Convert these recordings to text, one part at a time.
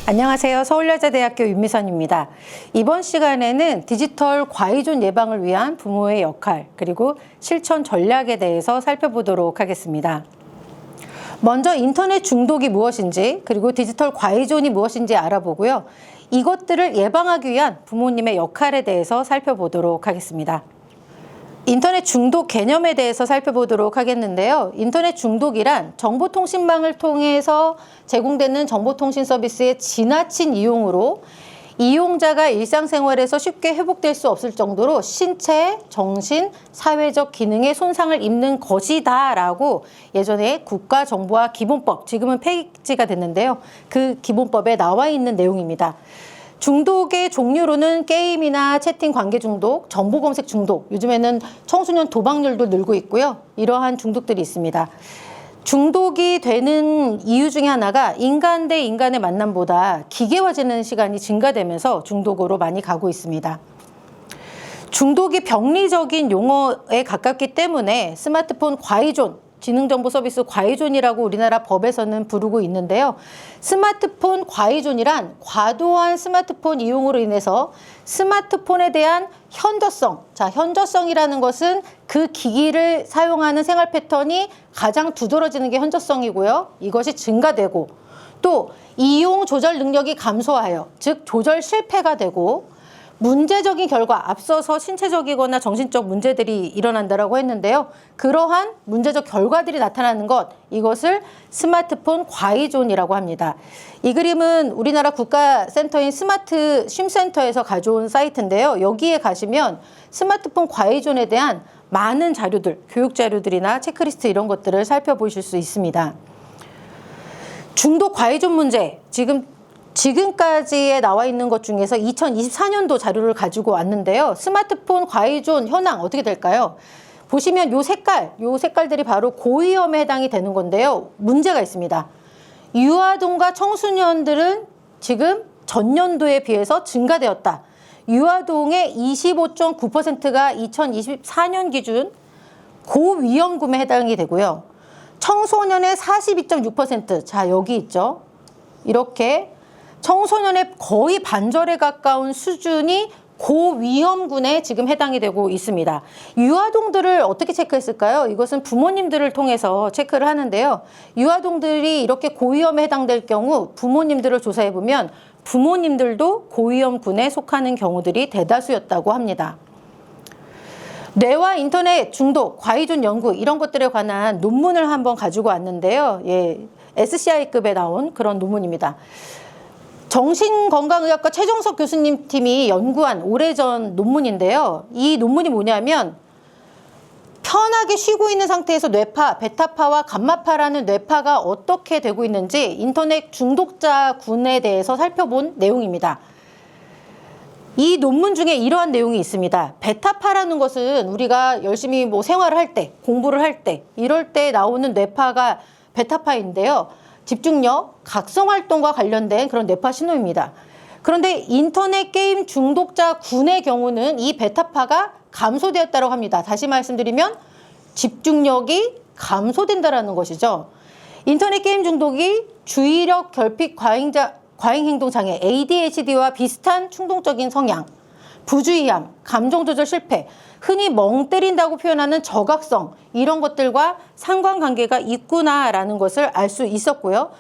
안녕하세요. 서울여자대학교 윤미선입니다. 이번 시간에는 디지털 과의존 예방을 위한 부모의 역할 그리고 실천 전략에 대해서 살펴보도록 하겠습니다. 먼저 인터넷 중독이 무엇인지 그리고 디지털 과의존이 무엇인지 알아보고요. 이것들을 예방하기 위한 부모님의 역할에 대해서 살펴보도록 하겠습니다. 인터넷 중독 개념에 대해서 살펴보도록 하겠는데요. 인터넷 중독이란 정보통신망을 통해서 제공되는 정보통신 서비스의 지나친 이용으로 이용자가 일상생활에서 쉽게 회복될 수 없을 정도로 신체, 정신, 사회적 기능에 손상을 입는 것이다 라고 예전에 국가정보화기본법, 지금은 폐지가 됐는데요. 그 기본법에 나와 있는 내용입니다. 중독의 종류로는 게임이나 채팅 관계 중독, 정보 검색 중독, 요즘에는 청소년 도박률도 늘고 있고요. 이러한 중독들이 있습니다. 중독이 되는 이유 중에 하나가 인간 대 인간의 만남보다 기계화되는 시간이 증가되면서 중독으로 많이 가고 있습니다. 중독이 병리적인 용어에 가깝기 때문에 스마트폰 과의존, 지능정보 서비스 과의존이라고 우리나라 법에서는 부르고 있는데요. 스마트폰 과의존이란 과도한 스마트폰 이용으로 인해서 스마트폰에 대한 현저성, 현저성이라는 것은 그 기기를 사용하는 생활 패턴이 가장 두드러지는 게 현저성이고요. 이것이 증가되고 또 이용 조절 능력이 감소하여, 즉 조절 실패가 되고 문제적인 결과, 앞서서 신체적이거나 정신적 문제들이 일어난다고 했는데요. 그러한 문제적 결과들이 나타나는 것, 이것을 스마트폰 과의존이라고 합니다. 이 그림은 우리나라 국가센터인 스마트 쉼센터에서 가져온 사이트인데요. 여기에 가시면 스마트폰 과의존에 대한 많은 자료들, 교육 자료들이나 체크리스트 이런 것들을 살펴보실 수 있습니다. 중독 과의존 문제, 지금까지에 나와 있는 것 중에서 2024년도 자료를 가지고 왔는데요. 스마트폰 과의존 현황 어떻게 될까요? 보시면 요 색깔들이 바로 고위험에 해당이 되는 건데요. 문제가 있습니다. 유아동과 청소년들은 지금 전년도에 비해서 증가되었다. 유아동의 25.9%가 2024년 기준 고위험군에 해당이 되고요. 청소년의 42.6%, 자 여기 있죠. 이렇게 청소년의 거의 반절에 가까운 수준이 고위험군에 지금 해당이 되고 있습니다. 유아동들을 어떻게 체크했을까요? 이것은 부모님들을 통해서 체크를 하는데요. 유아동들이 이렇게 고위험에 해당될 경우 부모님들을 조사해보면 부모님들도 고위험군에 속하는 경우들이 대다수였다고 합니다. 뇌와 인터넷 중독, 과의존 연구 이런 것들에 관한 논문을 한번 가지고 왔는데요. SCI급에 나온 그런 논문입니다. 정신건강의학과 최정석 교수님 팀이 연구한 오래전 논문인데요. 이 논문이 뭐냐면 편하게 쉬고 있는 상태에서 뇌파, 베타파와 감마파라는 뇌파가 어떻게 되고 있는지 인터넷 중독자군에 대해서 살펴본 내용입니다. 이 논문 중에 이러한 내용이 있습니다. 베타파라는 것은 우리가 열심히 생활을 할 때, 공부를 할 때, 이럴 때 나오는 뇌파가 베타파인데요. 집중력, 각성활동과 관련된 그런 뇌파 신호입니다. 그런데 인터넷 게임 중독자군의 경우는 이 베타파가 감소되었다고 합니다. 다시 말씀드리면 집중력이 감소된다는 것이죠. 인터넷 게임 중독이 주의력 결핍 과잉행동장애 ADHD와 비슷한 충동적인 성향, 부주의함, 감정조절 실패, 흔히 멍 때린다고 표현하는 저각성 이런 것들과 상관관계가 있구나라는 것을 알 수 있었고요.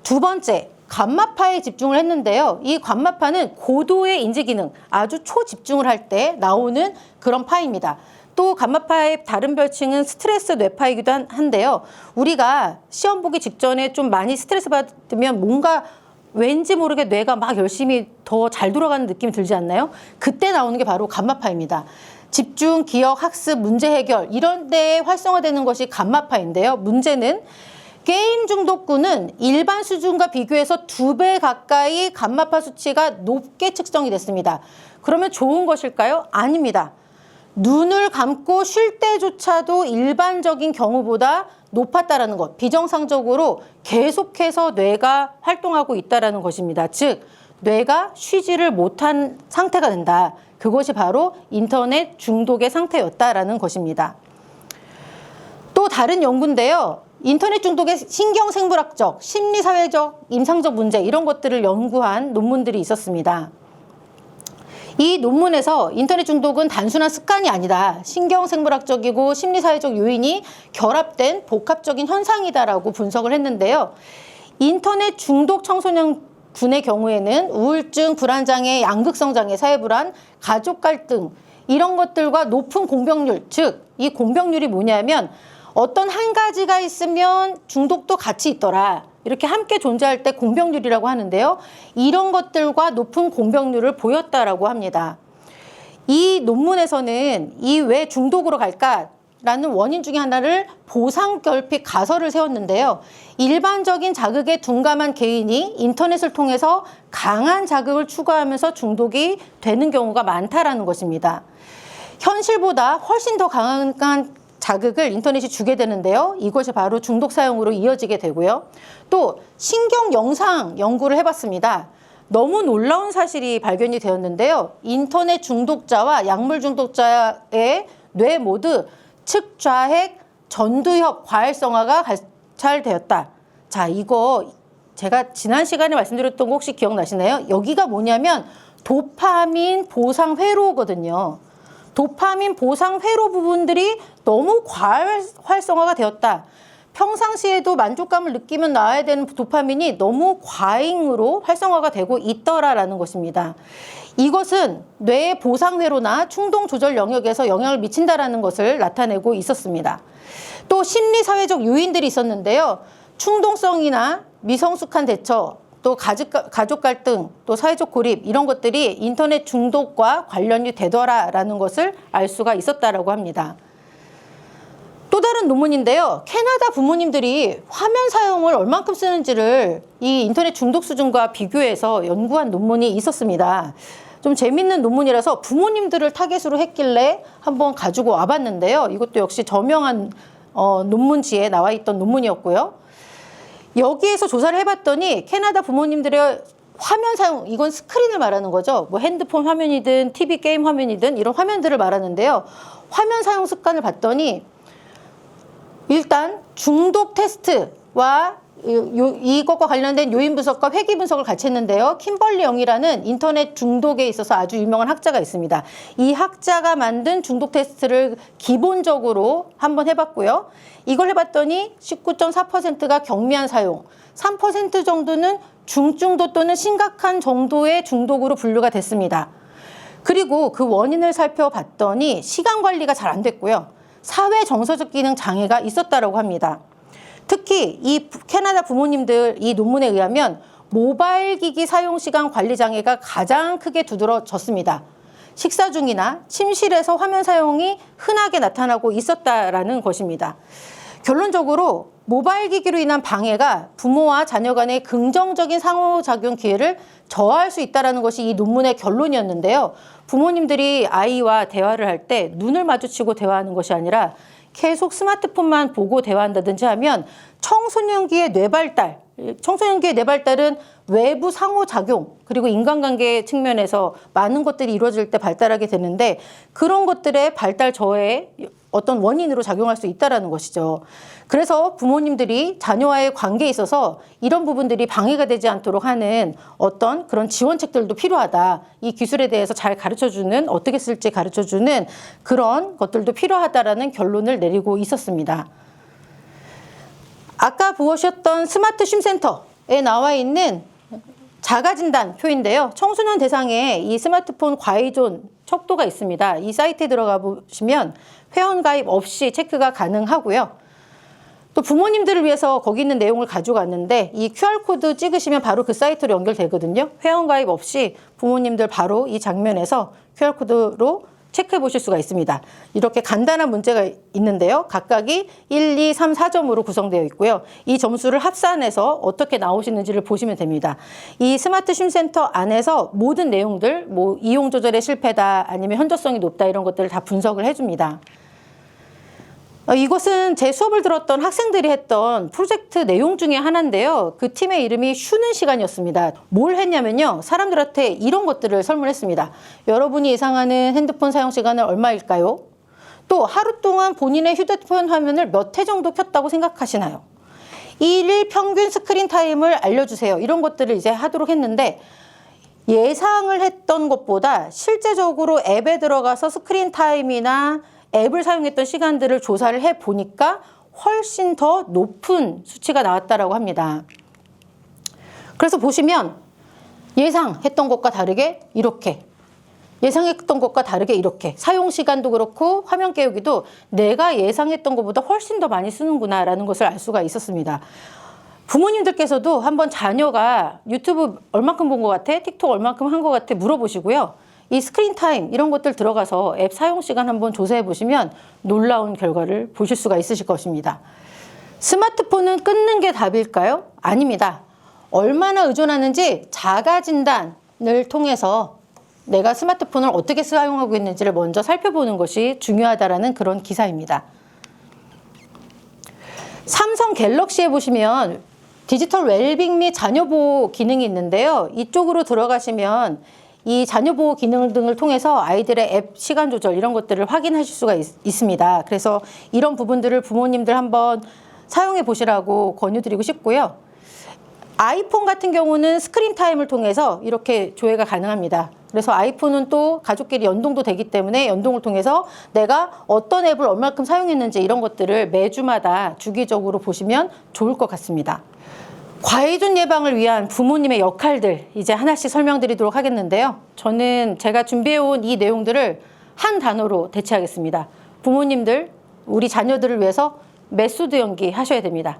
두 번째, 감마파에 집중을 했는데요. 이 감마파는 고도의 인지기능, 아주 초집중을 할 때 나오는 그런 파입니다. 또 감마파의 다른 별칭은 스트레스 뇌파이기도 한데요. 우리가 시험 보기 직전에 좀 많이 스트레스 받으면 뭔가 왠지 모르게 뇌가 막 열심히 더 잘 돌아가는 느낌이 들지 않나요? 그때 나오는 게 바로 감마파입니다. 집중, 기억, 학습, 문제 해결 이런 데에 활성화되는 것이 감마파인데요. 문제는 게임 중독군은 일반 수준과 비교해서 2배 가까이 감마파 수치가 높게 측정이 됐습니다. 그러면 좋은 것일까요? 아닙니다. 눈을 감고 쉴 때조차도 일반적인 경우보다 높았다라는 것, 비정상적으로 계속해서 뇌가 활동하고 있다는 것입니다. 즉, 뇌가 쉬지를 못한 상태가 된다. 그것이 바로 인터넷 중독의 상태였다라는 것입니다. 또 다른 연구인데요. 인터넷 중독의 신경생물학적, 심리사회적, 임상적 문제 이런 것들을 연구한 논문들이 있었습니다. 이 논문에서 인터넷 중독은 단순한 습관이 아니다. 신경생물학적이고 심리사회적 요인이 결합된 복합적인 현상이다라고 분석을 했는데요. 인터넷 중독 청소년군의 경우에는 우울증, 불안장애, 양극성장애, 사회불안, 가족 갈등 이런 것들과 높은 공병률, 즉 이 공병률이 뭐냐면 어떤 한 가지가 있으면 중독도 같이 있더라. 이렇게 함께 존재할 때 공병률이라고 하는데요. 이런 것들과 높은 공병률을 보였다라고 합니다. 이 논문에서는 이 왜 중독으로 갈까라는 원인 중에 하나를 보상결핍 가설을 세웠는데요. 일반적인 자극에 둔감한 개인이 인터넷을 통해서 강한 자극을 추구하면서 중독이 되는 경우가 많다라는 것입니다. 현실보다 훨씬 더 강한 자극을 인터넷이 주게 되는데요. 이것이 바로 중독 사용으로 이어지게 되고요. 또 신경 영상 연구를 해봤습니다. 너무 놀라운 사실이 발견이 되었는데요. 인터넷 중독자와 약물 중독자의 뇌 모두 측좌핵, 전두엽, 과활성화가 관찰되었다. 자, 이거 제가 지난 시간에 말씀드렸던 거 혹시 기억나시나요? 여기가 뭐냐면 도파민 보상 회로거든요. 도파민 보상 회로 부분들이 너무 과활성화가 되었다. 평상시에도 만족감을 느끼면 나와야 되는 도파민이 너무 과잉으로 활성화가 되고 있더라라는 것입니다. 이것은 뇌의 보상 회로나 충동 조절 영역에서 영향을 미친다라는 것을 나타내고 있었습니다. 또 심리사회적 요인들이 있었는데요. 충동성이나 미성숙한 대처, 또 가족 갈등, 또 사회적 고립 이런 것들이 인터넷 중독과 관련이 되더라라는 것을 알 수가 있었다라고 합니다. 또 다른 논문인데요. 캐나다 부모님들이 화면 사용을 얼만큼 쓰는지를 이 인터넷 중독 수준과 비교해서 연구한 논문이 있었습니다. 좀 재밌는 논문이라서 부모님들을 타겟으로 했길래 한번 가지고 와봤는데요. 이것도 역시 저명한 논문지에 나와 있던 논문이었고요. 여기에서 조사를 해봤더니 캐나다 부모님들의 화면 사용, 이건 스크린을 말하는 거죠. 뭐 핸드폰 화면이든 TV 게임 화면이든 이런 화면들을 말하는데요. 화면 사용 습관을 봤더니 일단 중독 테스트와 이것과 관련된 요인 분석과 회귀 분석을 같이 했는데요. 킴벌리 영이라는 인터넷 중독에 있어서 아주 유명한 학자가 있습니다. 이 학자가 만든 중독 테스트를 기본적으로 한번 해봤고요. 이걸 해봤더니 19.4%가 경미한 사용, 3% 정도는 중증도 또는 심각한 정도의 중독으로 분류가 됐습니다. 그리고 그 원인을 살펴봤더니 시간 관리가 잘 안 됐고요. 사회 정서적 기능 장애가 있었다고 합니다. 특히 이 캐나다 부모님들 이 논문에 의하면 모바일 기기 사용 시간 관리 장애가 가장 크게 두드러졌습니다. 식사 중이나 침실에서 화면 사용이 흔하게 나타나고 있었다라는 것입니다. 결론적으로 모바일 기기로 인한 방해가 부모와 자녀 간의 긍정적인 상호작용 기회를 저하할 수 있다는 것이 이 논문의 결론이었는데요. 부모님들이 아이와 대화를 할 때 눈을 마주치고 대화하는 것이 아니라 계속 스마트폰만 보고 대화한다든지 하면 청소년기의 뇌발달은 외부 상호작용 그리고 인간관계 측면에서 많은 것들이 이루어질 때 발달하게 되는데 그런 것들의 발달 저해에 어떤 원인으로 작용할 수 있다는 것이죠. 그래서 부모님들이 자녀와의 관계에 있어서 이런 부분들이 방해가 되지 않도록 하는 어떤 그런 지원책들도 필요하다. 이 기술에 대해서 잘 가르쳐주는, 어떻게 쓸지 가르쳐주는 그런 것들도 필요하다라는 결론을 내리고 있었습니다. 아까 보셨던 스마트 쉼센터에 나와 있는 자가진단표인데요. 청소년 대상의 이 스마트폰 과의존 척도가 있습니다. 이 사이트에 들어가 보시면 회원가입 없이 체크가 가능하고요. 또 부모님들을 위해서 거기 있는 내용을 가져갔는데 이 QR코드 찍으시면 바로 그 사이트로 연결되거든요. 회원가입 없이 부모님들 바로 이 장면에서 QR코드로 체크해 보실 수가 있습니다. 이렇게 간단한 문제가 있는데요. 각각이 1, 2, 3, 4점으로 구성되어 있고요. 이 점수를 합산해서 어떻게 나오시는지를 보시면 됩니다. 이 스마트 쉼센터 안에서 모든 내용들, 뭐 이용 조절의 실패다, 아니면 현저성이 높다 이런 것들을 다 분석을 해줍니다. 이것은 제 수업을 들었던 학생들이 했던 프로젝트 내용 중에 하나인데요. 그 팀의 이름이 쉬는 시간이었습니다. 뭘 했냐면요. 사람들한테 이런 것들을 설문했습니다. 여러분이 예상하는 핸드폰 사용 시간은 얼마일까요? 또 하루 동안 본인의 휴대폰 화면을 몇 회 정도 켰다고 생각하시나요? 일일 평균 스크린 타임을 알려주세요. 이런 것들을 이제 하도록 했는데 예상을 했던 것보다 실제적으로 앱에 들어가서 스크린 타임이나 앱을 사용했던 시간들을 조사를 해보니까 훨씬 더 높은 수치가 나왔다라고 합니다. 그래서 보시면 예상했던 것과 다르게 이렇게, 예상했던 것과 다르게 이렇게, 사용 시간도 그렇고 화면 깨우기도 내가 예상했던 것보다 훨씬 더 많이 쓰는구나 라는 것을 알 수가 있었습니다. 부모님들께서도 한번 자녀가 유튜브 얼만큼 본 것 같아? 틱톡 얼만큼 한 것 같아? 물어보시고요. 이 스크린 타임 이런 것들 들어가서 앱 사용 시간 한번 조사해 보시면 놀라운 결과를 보실 수가 있으실 것입니다. 스마트폰은 끊는 게 답일까요? 아닙니다. 얼마나 의존하는지 자가 진단을 통해서 내가 스마트폰을 어떻게 사용하고 있는지를 먼저 살펴보는 것이 중요하다라는 그런 기사입니다. 삼성 갤럭시에 보시면 디지털 웰빙 및 자녀보호 기능이 있는데요. 이쪽으로 들어가시면 이 자녀보호 기능 등을 통해서 아이들의 앱 시간 조절 이런 것들을 확인하실 수가 있습니다. 그래서 이런 부분들을 부모님들 한번 사용해 보시라고 권유드리고 싶고요. 아이폰 같은 경우는 스크린 타임을 통해서 이렇게 조회가 가능합니다. 그래서 아이폰은 또 가족끼리 연동도 되기 때문에 연동을 통해서 내가 어떤 앱을 얼마큼 사용했는지 이런 것들을 매주마다 주기적으로 보시면 좋을 것 같습니다. 과의존 예방을 위한 부모님의 역할들 이제 하나씩 설명드리도록 하겠는데요. 저는 제가 준비해온 이 내용들을 한 단어로 대체하겠습니다. 부모님들, 우리 자녀들을 위해서 메소드 연기 하셔야 됩니다.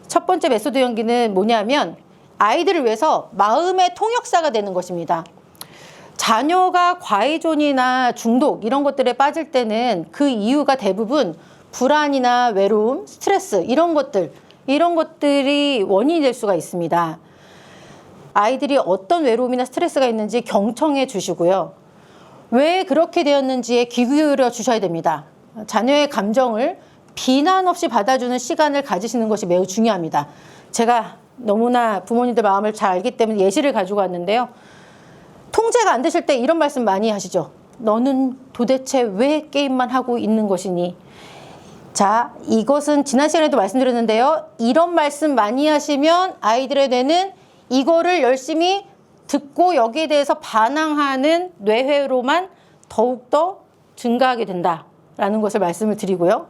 첫 번째 메소드 연기는 뭐냐면 아이들을 위해서 마음의 통역사가 되는 것입니다. 자녀가 과의존이나 중독 이런 것들에 빠질 때는 그 이유가 대부분 불안이나 외로움, 스트레스 이런 것들이 원인이 될 수가 있습니다. 아이들이 어떤 외로움이나 스트레스가 있는지 경청해 주시고요. 왜 그렇게 되었는지에 귀 기울여 주셔야 됩니다. 자녀의 감정을 비난 없이 받아주는 시간을 가지시는 것이 매우 중요합니다. 제가 너무나 부모님들 마음을 잘 알기 때문에 예시를 가지고 왔는데요. 통제가 안 되실 때 이런 말씀 많이 하시죠. 너는 도대체 왜 게임만 하고 있는 것이니? 자, 이것은 지난 시간에도 말씀드렸는데요. 이런 말씀 많이 하시면 아이들의 뇌는 이거를 열심히 듣고 여기에 대해서 반항하는 뇌회로만 더욱더 증가하게 된다라는 것을 말씀을 드리고요.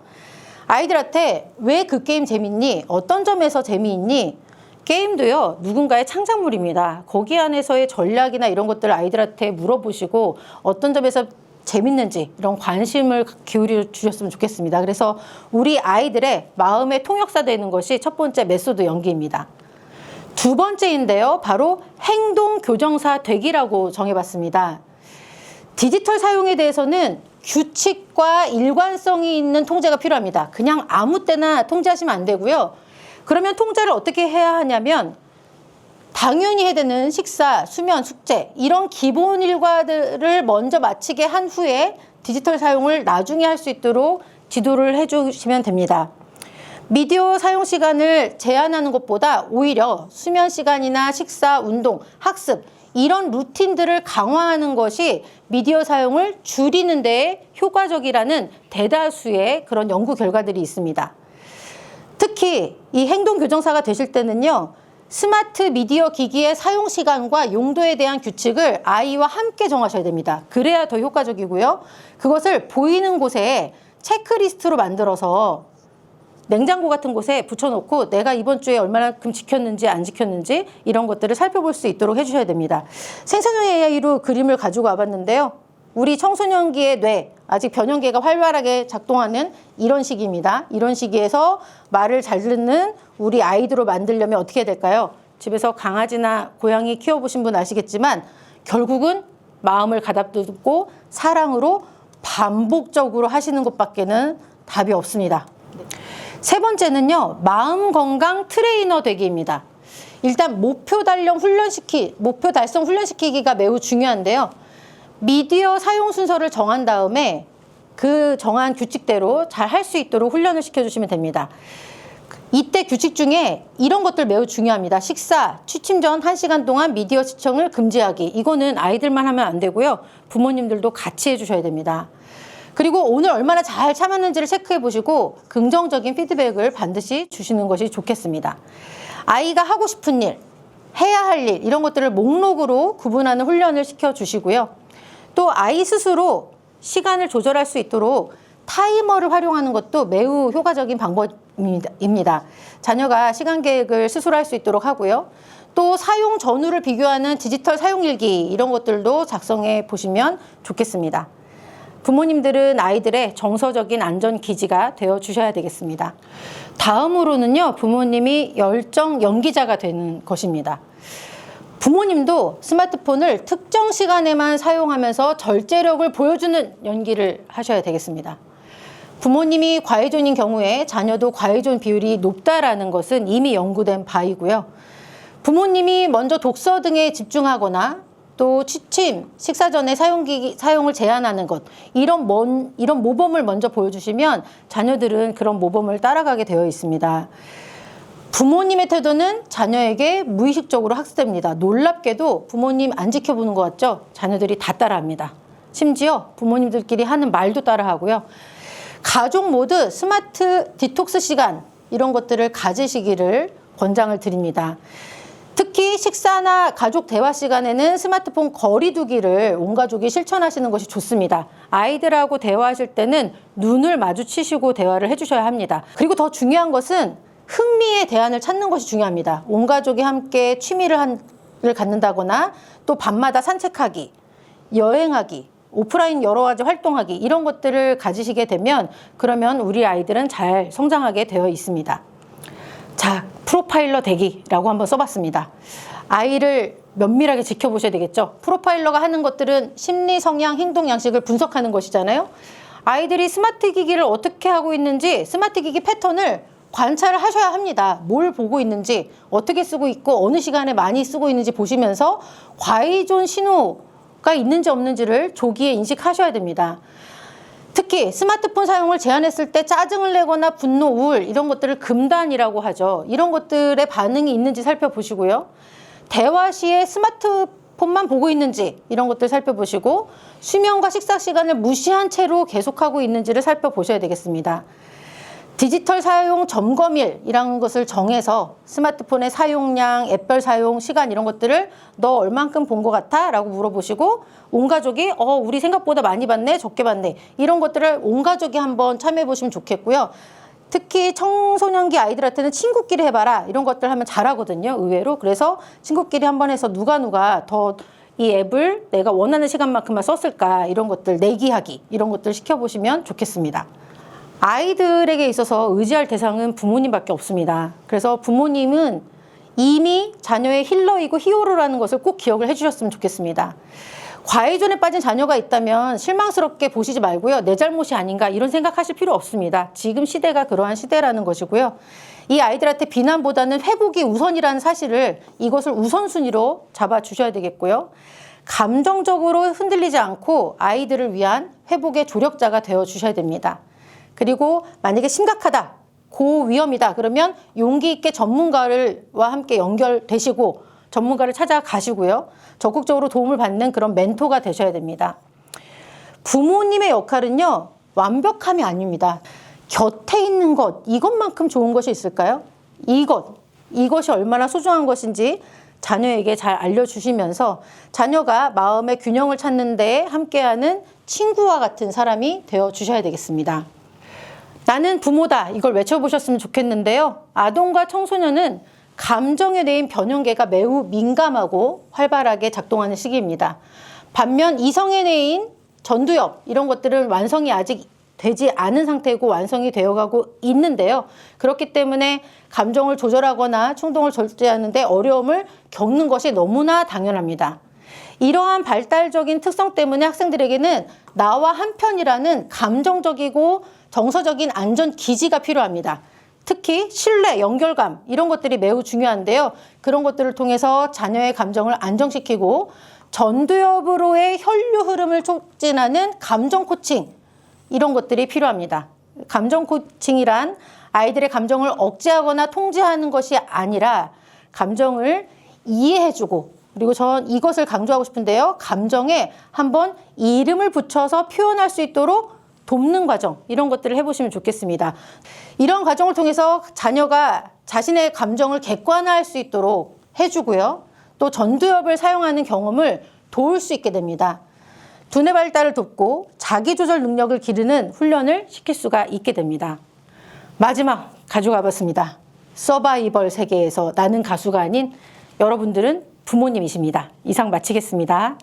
아이들한테 왜 그 게임 재밌니? 어떤 점에서 재미있니? 게임도요, 누군가의 창작물입니다. 거기 안에서의 전략이나 이런 것들을 아이들한테 물어보시고 어떤 점에서 재밌는지 이런 관심을 기울여 주셨으면 좋겠습니다. 그래서 우리 아이들의 마음의 통역사 되는 것이 첫 번째 메소드 연기입니다. 두 번째인데요, 바로 행동 교정사 되기라고 정해봤습니다. 디지털 사용에 대해서는 규칙과 일관성이 있는 통제가 필요합니다. 그냥 아무 때나 통제하시면 안 되고요. 그러면 통제를 어떻게 해야 하냐면 당연히 해야 되는 식사, 수면, 숙제 이런 기본 일과들을 먼저 마치게 한 후에 디지털 사용을 나중에 할 수 있도록 지도를 해주시면 됩니다. 미디어 사용 시간을 제한하는 것보다 오히려 수면 시간이나 식사, 운동, 학습 이런 루틴들을 강화하는 것이 미디어 사용을 줄이는 데 효과적이라는 대다수의 그런 연구 결과들이 있습니다. 특히 이 행동 교정사가 되실 때는요. 스마트 미디어 기기의 사용 시간과 용도에 대한 규칙을 아이와 함께 정하셔야 됩니다. 그래야 더 효과적이고요. 그것을 보이는 곳에 체크리스트로 만들어서 냉장고 같은 곳에 붙여놓고 내가 이번 주에 얼마만큼 지켰는지 안 지켰는지 이런 것들을 살펴볼 수 있도록 해주셔야 됩니다. 생성형 AI로 그림을 가지고 와봤는데요. 우리 청소년기의 뇌, 아직 변형계가 활발하게 작동하는 이런 시기입니다. 이런 시기에서 말을 잘 듣는 우리 아이들로 만들려면 어떻게 해야 될까요? 집에서 강아지나 고양이 키워보신 분 아시겠지만 결국은 마음을 가다듬고 사랑으로 반복적으로 하시는 것밖에는 답이 없습니다. 세 번째는요, 마음 건강 트레이너 되기입니다. 일단 목표 달성 훈련시키기가 매우 중요한데요. 미디어 사용 순서를 정한 다음에 그 정한 규칙대로 잘 할 수 있도록 훈련을 시켜주시면 됩니다. 이때 규칙 중에 이런 것들 매우 중요합니다. 식사, 취침 전 1시간 동안 미디어 시청을 금지하기. 이거는 아이들만 하면 안 되고요. 부모님들도 같이 해주셔야 됩니다. 그리고 오늘 얼마나 잘 참았는지를 체크해 보시고 긍정적인 피드백을 반드시 주시는 것이 좋겠습니다. 아이가 하고 싶은 일, 해야 할 일 이런 것들을 목록으로 구분하는 훈련을 시켜주시고요. 또 아이 스스로 시간을 조절할 수 있도록 타이머를 활용하는 것도 매우 효과적인 방법입니다. 자녀가 시간 계획을 스스로 할 수 있도록 하고요. 또 사용 전후를 비교하는 디지털 사용일기 이런 것들도 작성해 보시면 좋겠습니다. 부모님들은 아이들의 정서적인 안전기지가 되어 주셔야 되겠습니다. 다음으로는요, 부모님이 열정 연기자가 되는 것입니다. 부모님도 스마트폰을 특정 시간에만 사용하면서 절제력을 보여주는 연기를 하셔야 되겠습니다. 부모님이 과의존인 경우에 자녀도 과의존 비율이 높다라는 것은 이미 연구된 바이고요. 부모님이 먼저 독서 등에 집중하거나 또 취침, 식사 전에 사용을 제한하는 것 이런 모범을 먼저 보여주시면 자녀들은 그런 모범을 따라가게 되어 있습니다. 부모님의 태도는 자녀에게 무의식적으로 학습됩니다. 놀랍게도 부모님 안 지켜보는 것 같죠? 자녀들이 다 따라합니다. 심지어 부모님들끼리 하는 말도 따라하고요. 가족 모두 스마트 디톡스 시간 이런 것들을 가지시기를 권장을 드립니다. 특히 식사나 가족 대화 시간에는 스마트폰 거리두기를 온 가족이 실천하시는 것이 좋습니다. 아이들하고 대화하실 때는 눈을 마주치시고 대화를 해주셔야 합니다. 그리고 더 중요한 것은 흥미의 대안을 찾는 것이 중요합니다. 온 가족이 함께 취미를 갖는다거나 또 밤마다 산책하기, 여행하기, 오프라인 여러 가지 활동하기 이런 것들을 가지시게 되면 그러면 우리 아이들은 잘 성장하게 되어 있습니다. 자, 프로파일러 되기라고 한번 써봤습니다. 아이를 면밀하게 지켜보셔야 되겠죠. 프로파일러가 하는 것들은 심리, 성향, 행동, 양식을 분석하는 것이잖아요. 아이들이 스마트 기기를 어떻게 하고 있는지 스마트 기기 패턴을 관찰을 하셔야 합니다. 뭘 보고 있는지, 어떻게 쓰고 있고 어느 시간에 많이 쓰고 있는지 보시면서 과의존 신호가 있는지 없는지를 조기에 인식하셔야 됩니다. 특히 스마트폰 사용을 제한했을 때 짜증을 내거나 분노, 우울 이런 것들을 금단이라고 하죠. 이런 것들의 반응이 있는지 살펴보시고요. 대화 시에 스마트폰만 보고 있는지 이런 것들 살펴보시고 수면과 식사 시간을 무시한 채로 계속하고 있는지를 살펴보셔야 되겠습니다. 디지털 사용 점검일이라는 것을 정해서 스마트폰의 사용량, 앱별 사용 시간 이런 것들을 너 얼만큼 본 것 같아? 라고 물어보시고 온 가족이 우리 생각보다 많이 봤네, 적게 봤네 이런 것들을 온 가족이 한번 참여해 보시면 좋겠고요. 특히 청소년기 아이들한테는 친구끼리 해봐라 이런 것들 하면 잘하거든요, 의외로. 그래서 친구끼리 한번 해서 누가 더 이 앱을 내가 원하는 시간만큼만 썼을까 이런 것들 내기하기 이런 것들 시켜보시면 좋겠습니다. 아이들에게 있어서 의지할 대상은 부모님밖에 없습니다. 그래서 부모님은 이미 자녀의 힐러이고 히어로라는 것을 꼭 기억을 해주셨으면 좋겠습니다. 과의존에 빠진 자녀가 있다면 실망스럽게 보시지 말고요. 내 잘못이 아닌가 이런 생각하실 필요 없습니다. 지금 시대가 그러한 시대라는 것이고요. 이 아이들한테 비난보다는 회복이 우선이라는 사실을 이것을 우선순위로 잡아주셔야 되겠고요. 감정적으로 흔들리지 않고 아이들을 위한 회복의 조력자가 되어주셔야 됩니다. 그리고 만약에 심각하다, 고위험이다 그러면 용기 있게 전문가와 함께 연결되시고 전문가를 찾아가시고요. 적극적으로 도움을 받는 그런 멘토가 되셔야 됩니다. 부모님의 역할은요. 완벽함이 아닙니다. 곁에 있는 것, 이것만큼 좋은 것이 있을까요? 이것이 얼마나 소중한 것인지 자녀에게 잘 알려주시면서 자녀가 마음의 균형을 찾는 데 함께하는 친구와 같은 사람이 되어주셔야 되겠습니다. 나는 부모다 이걸 외쳐보셨으면 좋겠는데요. 아동과 청소년은 감정에 대한 변형계가 매우 민감하고 활발하게 작동하는 시기입니다. 반면 이성에 대한 전두엽 이런 것들은 완성이 아직 되지 않은 상태고 완성이 되어가고 있는데요. 그렇기 때문에 감정을 조절하거나 충동을 절제하는 데 어려움을 겪는 것이 너무나 당연합니다. 이러한 발달적인 특성 때문에 학생들에게는 나와 한편이라는 감정적이고 정서적인 안전 기지가 필요합니다. 특히 신뢰, 연결감 이런 것들이 매우 중요한데요. 그런 것들을 통해서 자녀의 감정을 안정시키고 전두엽으로의 혈류 흐름을 촉진하는 감정 코칭 이런 것들이 필요합니다. 감정 코칭이란 아이들의 감정을 억제하거나 통제하는 것이 아니라 감정을 이해해주고 그리고 전 이것을 강조하고 싶은데요. 감정에 한번 이름을 붙여서 표현할 수 있도록 돕는 과정, 이런 것들을 해보시면 좋겠습니다. 이런 과정을 통해서 자녀가 자신의 감정을 객관화할 수 있도록 해주고요. 또 전두엽을 사용하는 경험을 도울 수 있게 됩니다. 두뇌 발달을 돕고 자기조절 능력을 기르는 훈련을 시킬 수가 있게 됩니다. 마지막 가져가 봤습니다. 서바이벌 세계에서 나는 가수가 아닌 여러분들은 부모님이십니다. 이상 마치겠습니다.